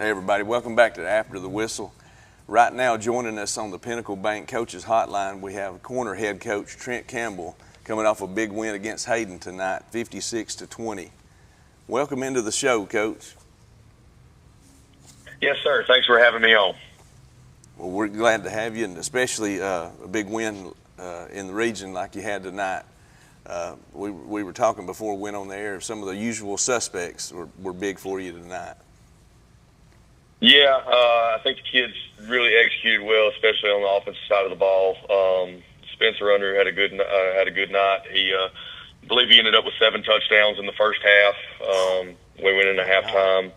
Hey everybody, welcome back to After the Whistle. Right now joining us on the Pinnacle Bank Coaches Hotline, we have corner head coach Trent Campbell coming off a big win against Hayden tonight, 56-20. Welcome into the show, Coach. Yes, sir. Thanks for having me on. Well, we're glad to have you, and especially a big win in the region like you had tonight. We were talking before we went on the air, some of the usual suspects were big for you tonight. Yeah, I think the kids really executed well, especially on the offensive side of the ball. Spencer Under had a good night. I believe he ended up with 7 touchdowns in the first half. We went into halftime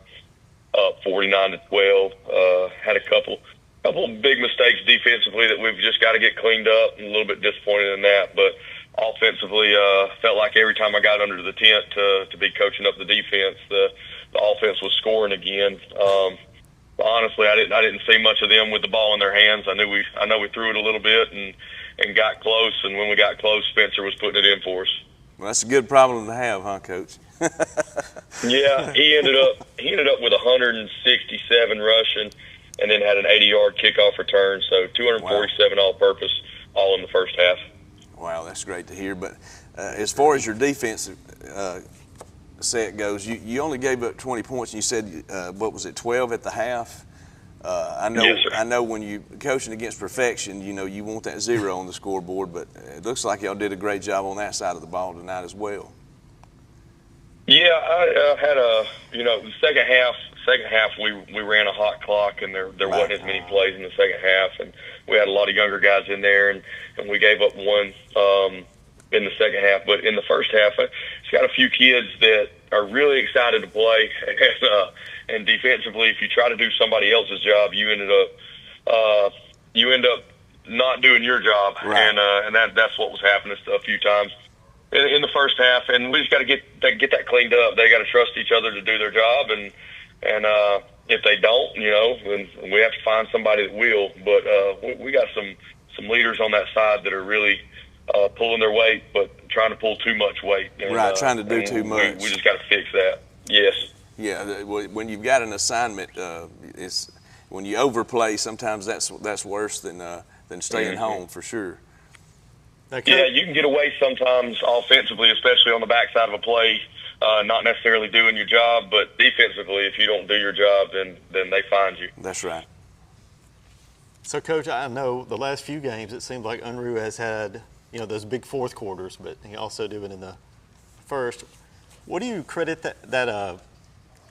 up 49-12. Had a couple of big mistakes defensively that we've just got to get cleaned up. I'm a little bit disappointed in that, but offensively, felt like every time I got under the tent to be coaching up the defense, the offense was scoring again. Honestly, I didn't see much of them with the ball in their hands. I know we threw it a little bit and got close, and when we got close, Spencer was putting it in for us. Well, that's a good problem to have, huh, Coach? Yeah, he ended up with 167 rushing, and then had an 80-yard kickoff return, so 247 all-purpose, all in the first half. Wow, that's great to hear. But as far as your defensive set goes, you only gave up 20 points, and you said, what was it, 12 at the half? Yes, sir. I know when you're coaching against perfection, you want that 0 on the scoreboard, but it looks like y'all did a great job on that side of the ball tonight as well. Yeah, I had the second half we ran a hot clock, and there wasn't as many plays in the second half, and we had a lot of younger guys in there, and we gave up one in the second half. But in the first half, it's got a few kids that are really excited to play, and defensively, if you try to do somebody else's job, you end up not doing your job, right. and that's what was happening a few times in the first half, and we just got to get that cleaned up. They got to trust each other to do their job, and if they don't, then we have to find somebody that will. But we got some leaders on that side that are really pulling their weight, but trying to pull too much weight. And, right, trying to do too much. We just got to fix that. Yes. Yeah, when you've got an assignment, it's when you overplay. Sometimes that's worse than staying home for sure. Yeah, you can get away sometimes offensively, especially on the backside of a play, not necessarily doing your job, but defensively, if you don't do your job, then they find you. That's right. So, Coach, I know the last few games it seems like Unruh has had those big fourth quarters, but he also did it in the first. What do you credit that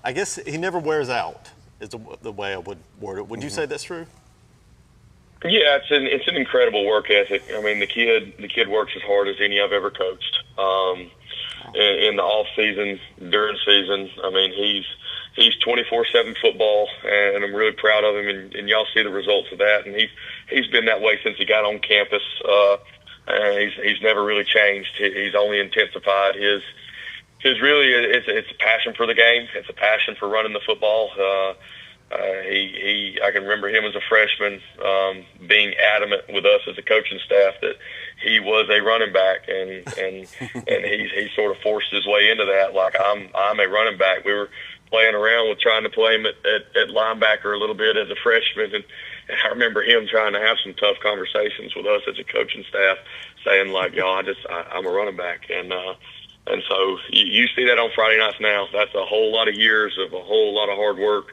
I guess he never wears out is the way I would word it. Would you say that's true? Yeah, it's an incredible work ethic. I mean, the kid works as hard as any I've ever coached. In the off season, during season, I mean, he's 24/7 football, and I'm really proud of him. And y'all see the results of that. And he's been that way since he got on campus. And he's never really changed. He's only intensified his really. It's a passion for the game. It's a passion for running the football. I can remember him as a freshman being adamant with us as a coaching staff that he was a running back, and he sort of forced his way into that. Like, I'm a running back. We were playing around with trying to play him at linebacker a little bit as a freshman, and I remember him trying to have some tough conversations with us as a coaching staff, saying like, I'm a running back, and so you see that on Friday nights now. That's a whole lot of years of a whole lot of hard work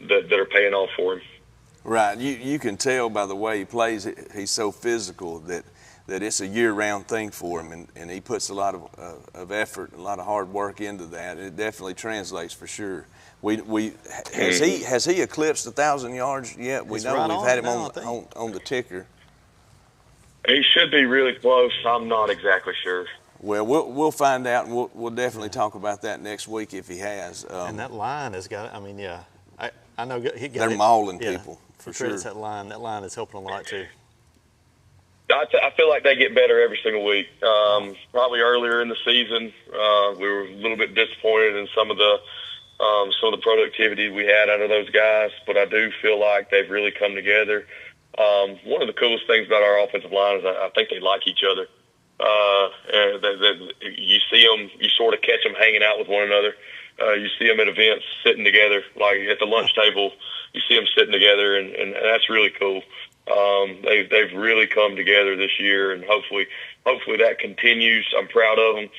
that are paying off for him. Right. You can tell by the way he plays, he's so physical that it's a year-round thing for him, and he puts a lot of effort and a lot of hard work into that. It definitely translates for sure. Has he eclipsed 1,000 yards yet? We know we've had him on the ticker. He should be really close. I'm not exactly sure. Well, we'll find out, and we'll definitely talk about that next week if he has. And that line has got. I mean, yeah, I know he got. They're mauling people for sure. That line is helping a lot too. I feel like they get better every single week. Probably earlier in the season, we were a little bit disappointed in some of the productivity we had out of those guys, but I do feel like they've really come together. One of the coolest things about our offensive line is I think they like each other. And you see them, you sort of catch them hanging out with one another. You see them at events sitting together, like at the lunch table. You see them sitting together, and that's really cool. They've really come together this year, and hopefully that continues. I'm proud of them.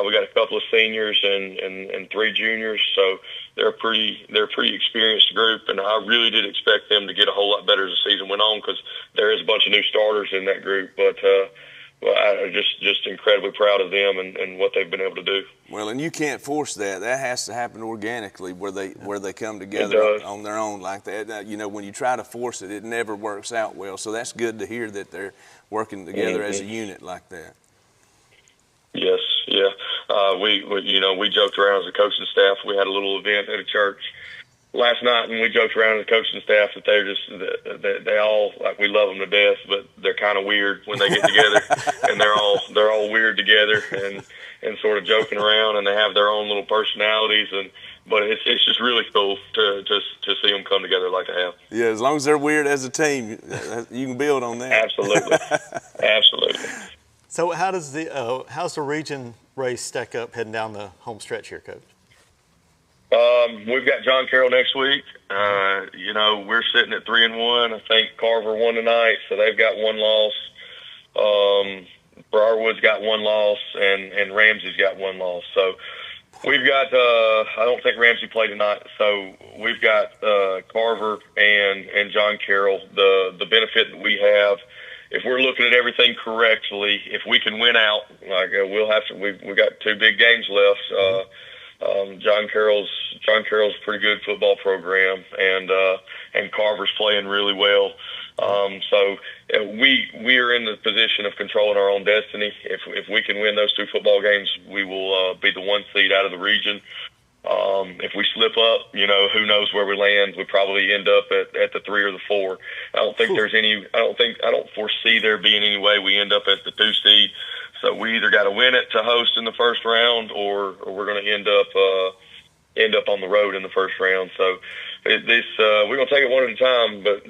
We got a couple of seniors and 3 juniors, so they're a pretty experienced group, and I really did expect them to get a whole lot better as the season went on because there is a bunch of new starters in that group. But I'm just incredibly proud of them and what they've been able to do. Well, and you can't force that. That has to happen organically where they come together on their own like that. You know, when you try to force it, it never works out well. So that's good to hear that they're working together as a unit like that. Yes, yeah. We joked around as a coaching staff. We had a little event at a church last night, and we joked around as a coaching staff that they all, like, we love them to death, but they're kind of weird when they get together, and they're all weird together and sort of joking around, and they have their own little personalities, but it's just really cool to see them come together like they have. Yeah, as long as they're weird as a team, you can build on that. Absolutely, absolutely. So how's the region race stack up heading down the home stretch here, Coach? We've got John Carroll next week. We're sitting at 3-1. I think Carver won tonight, so they've got 1 loss. Briarwood's got 1 loss, and Ramsey's got 1 loss. So we've got. I don't think Ramsey played tonight, so we've got Carver and John Carroll. The benefit that we have, if we're looking at everything correctly, if we can win out, like we'll have to. We've got 2 big games left. John Carroll's a pretty good football program, and Carver's playing really well. So we are in the position of controlling our own destiny. If we can win those 2 football games, we will be the 1 seed out of the region. If we slip up, who knows where we land? We probably end up at the 3 or the 4. I don't think there's any. I don't foresee there being any way we end up at the 2 seed. So we either got to win it to host in the first round, or we're going to end up on the road in the first round. So we're going to take it one at a time. But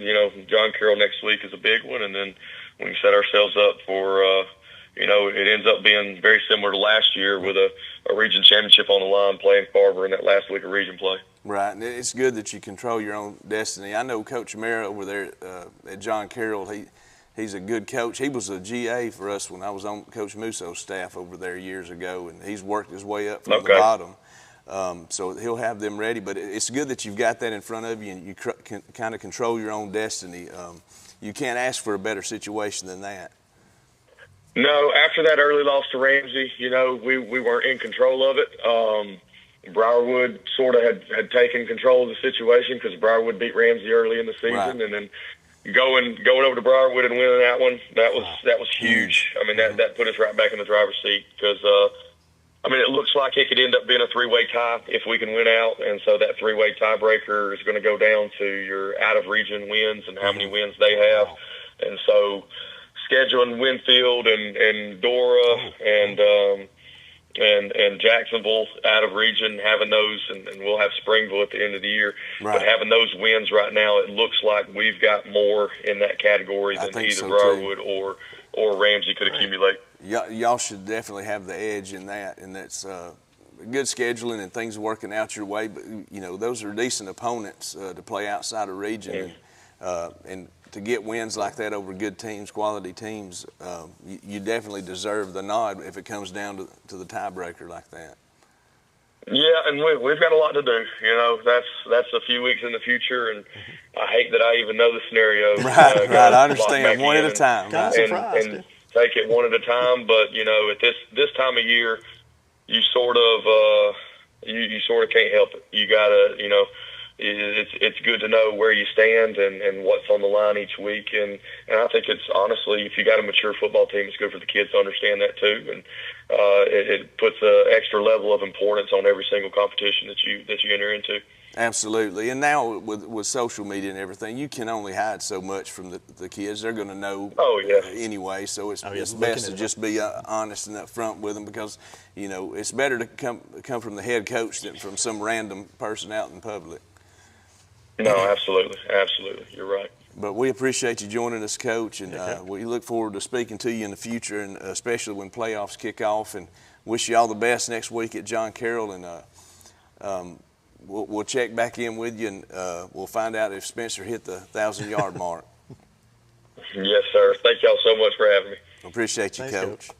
John Carroll next week is a big one, and then we can set ourselves up for it ends up being very similar to last year with a region championship on the line, playing Carver in that last week of region play. Right, and it's good that you control your own destiny. I know Coach Mara over there at John Carroll. He's a good coach. He was a GA for us when I was on Coach Musso's staff over there years ago, and he's worked his way up from the bottom. So he'll have them ready. But it's good that you've got that in front of you, and you can kind of control your own destiny. You can't ask for a better situation than that. No, after that early loss to Ramsey, we weren't in control of it. Briarwood sort of had taken control of the situation because Briarwood beat Ramsey early in the season, right. And then going over to Briarwood and winning that one, that was huge. I mean, that put us right back in the driver's seat because, it looks like it could end up being a 3-way tie if we can win out, and so that 3-way tiebreaker is going to go down to your out-of-region wins and how many wins they have. And so scheduling Winfield and Dora and Jacksonville out of region, having those, and we'll have Springville at the end of the year. Right. But having those wins right now, it looks like we've got more in that category than either Briarwood or Ramsey could accumulate. Y'all should definitely have the edge in that, and that's good scheduling and things working out your way. But those are decent opponents to play outside of region, and to get wins like that over good teams, quality teams, you definitely deserve the nod if it comes down to the tiebreaker like that. Yeah, and we've got a lot to do. That's a few weeks in the future, and I hate that I even know the scenario. Right. I understand. One at a time. And take it one at a time. But at this time of year, you sort of can't help it. You gotta, it's good to know where you stand and what's on the line each week. And I think it's honestly, if you got a mature football team, it's good for the kids to understand that too. And it puts an extra level of importance on every single competition that you enter into. Absolutely. And now with social media and everything, you can only hide so much from the kids. They're going to know anyway. So it's best to just be honest and upfront with them because, it's better to come from the head coach than from some random person out in public. No, absolutely. Absolutely. You're right. But we appreciate you joining us, Coach, and we look forward to speaking to you in the future, and especially when playoffs kick off, and wish you all the best next week at John Carroll. And we'll check back in with you, and we'll find out if Spencer hit the 1,000-yard mark. Yes, sir. Thank y'all so much for having me. Appreciate you, Thanks, Coach. Coach.